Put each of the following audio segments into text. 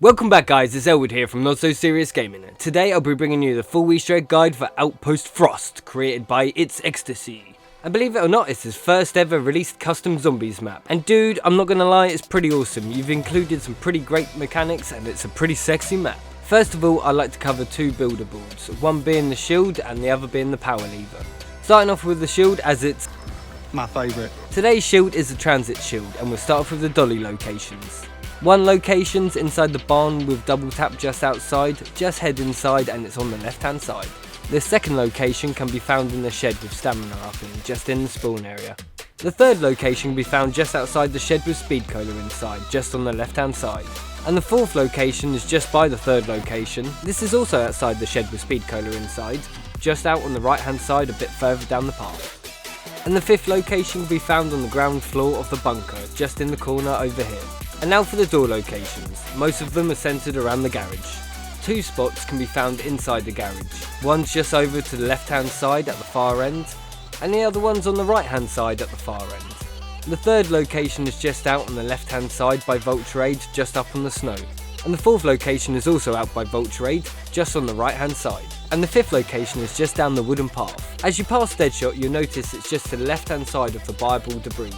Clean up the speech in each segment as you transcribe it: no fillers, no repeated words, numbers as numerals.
Welcome back guys, it's Elwood here from Not So Serious Gaming. Today I'll be bringing you the full Easter egg guide for Outpost Frost, created by It's Ecstasy. And believe it or not, it's his first ever released custom zombies map. And dude, I'm not gonna lie, it's pretty awesome. You've included some pretty great mechanics and it's a pretty sexy map. First of all, I'd like to cover two buildables, one being the shield and the other being the power lever. Starting off with the shield, as it's my favourite. Today's shield is the transit shield, and we'll start off with the dolly locations. One location's inside the barn with double tap just outside, just head inside and it's on the left hand side. The second location can be found in the shed with stamina upping, just in the spawn area. The third location can be found just outside the shed with speed cola inside, just on the left hand side. And the fourth location is just by the third location. This is also outside the shed with speed cola inside, just out on the right hand side a bit further down the path. And the fifth location can be found on the ground floor of the bunker, just in the corner over here. And now for the door locations. Most of them are centred around the garage. Two spots can be found inside the garage. One's just over to the left hand side at the far end, and the other one's on the right hand side at the far end. The third location is just out on the left hand side by Vulture just up on the snow. And the fourth location is also out by Vulture just on the right hand side. And the fifth location is just down the wooden path. As you pass Deadshot, you'll notice it's just to the left hand side of the buyable debris.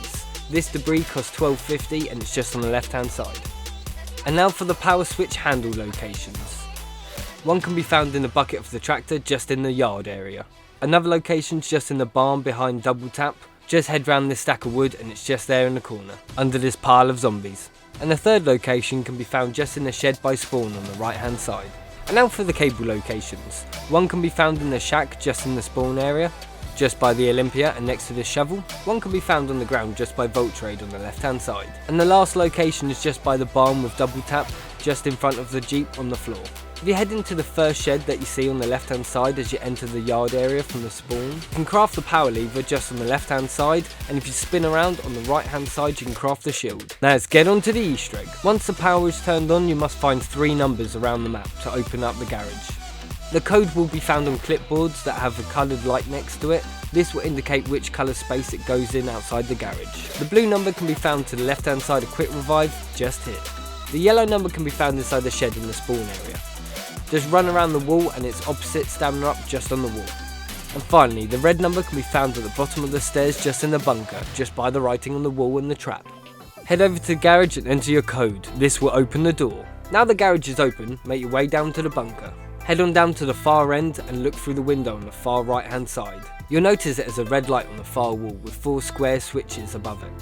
This debris costs $12.50 and it's just on the left hand side. And now for the power switch handle locations. One can be found in the bucket of the tractor just in the yard area. Another location's just in the barn behind double tap. Just head round this stack of wood and it's just there in the corner, under this pile of zombies. And the third location can be found just in the shed by spawn on the right hand side. And now for the cable locations. One can be found in the shack just in the spawn area, just by the Olympia and next to the shovel. One can be found on the ground just by Vulture on the left hand side. And the last location is just by the barn with double tap, just in front of the Jeep on the floor. If you head into the first shed that you see on the left hand side as you enter the yard area from the spawn, you can craft the power lever just on the left hand side, and if you spin around on the right hand side you can craft the shield. Now let's get on to the Easter egg. Once the power is turned on, you must find 3 numbers around the map to open up the garage. The code will be found on clipboards that have a coloured light next to it. This will indicate which colour space it goes in outside the garage. The blue number can be found to the left hand side of quick revive, just here. The yellow number can be found inside the shed in the spawn area. Just run around the wall and it's opposite stamina up just on the wall. And finally, the red number can be found at the bottom of the stairs just in the bunker, just by the writing on the wall and the trap. Head over to the garage and enter your code. This will open the door. Now the garage is open, make your way down to the bunker. Head on down to the far end and look through the window on the far right hand side. You'll notice that there's a red light on the far wall with 4 square switches above it.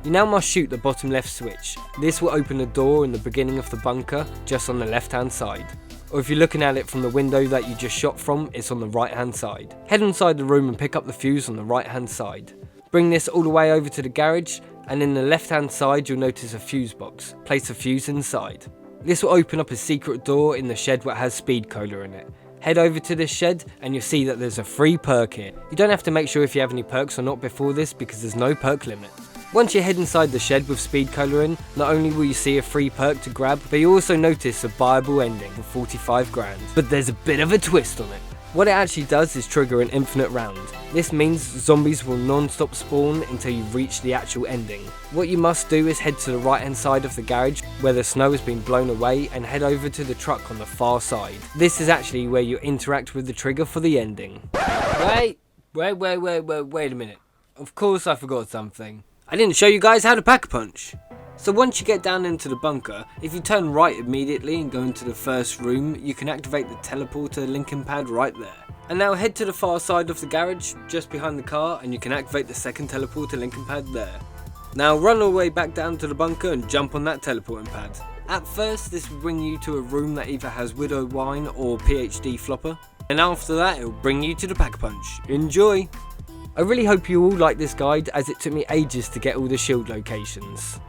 You now must shoot the bottom left switch. This will open the door in the beginning of the bunker, just on the left hand side. Or if you're looking at it from the window that you just shot from, it's on the right hand side. Head inside the room and pick up the fuse on the right hand side. Bring this all the way over to the garage, and in the left hand side you'll notice a fuse box. Place a fuse inside. This will open up a secret door in the shed that has speed cola in it. Head over to this shed and you'll see that there's a free perk here. You don't have to make sure if you have any perks or not before this because there's no perk limit. Once you head inside the shed with speed cola in, not only will you see a free perk to grab, but you also notice a buyable ending for 45 grand. But there's a bit of a twist on it. What it actually does is trigger an infinite round. This means zombies will non-stop spawn until you reach the actual ending. What you must do is head to the right hand side of the garage where the snow has been blown away and head over to the truck on the far side. This is actually where you interact with the trigger for the ending. Wait a minute. Of course I forgot something. I didn't show you guys how to pack a punch. So once you get down into the bunker, if you turn right immediately and go into the first room, you can activate the teleporter linking pad right there. And now head to the far side of the garage, just behind the car, and you can activate the second teleporter linking pad there. Now run all the way back down to the bunker and jump on that teleporting pad. At first this will bring you to a room that either has Widow Wine or PhD Flopper, and after that it will bring you to the pack punch. Enjoy! I really hope you all like this guide as it took me ages to get all the shield locations.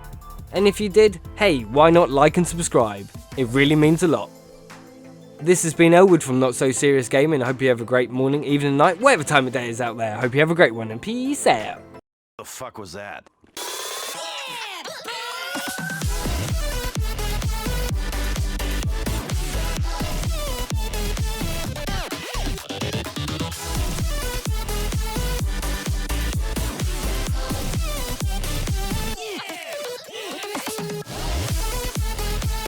And if you did, hey, why not like and subscribe? It really means a lot. This has been Elwood from Not So Serious Gaming. I hope you have a great morning, evening, night, whatever time of day is out there. I hope you have a great one and peace out. The fuck was that?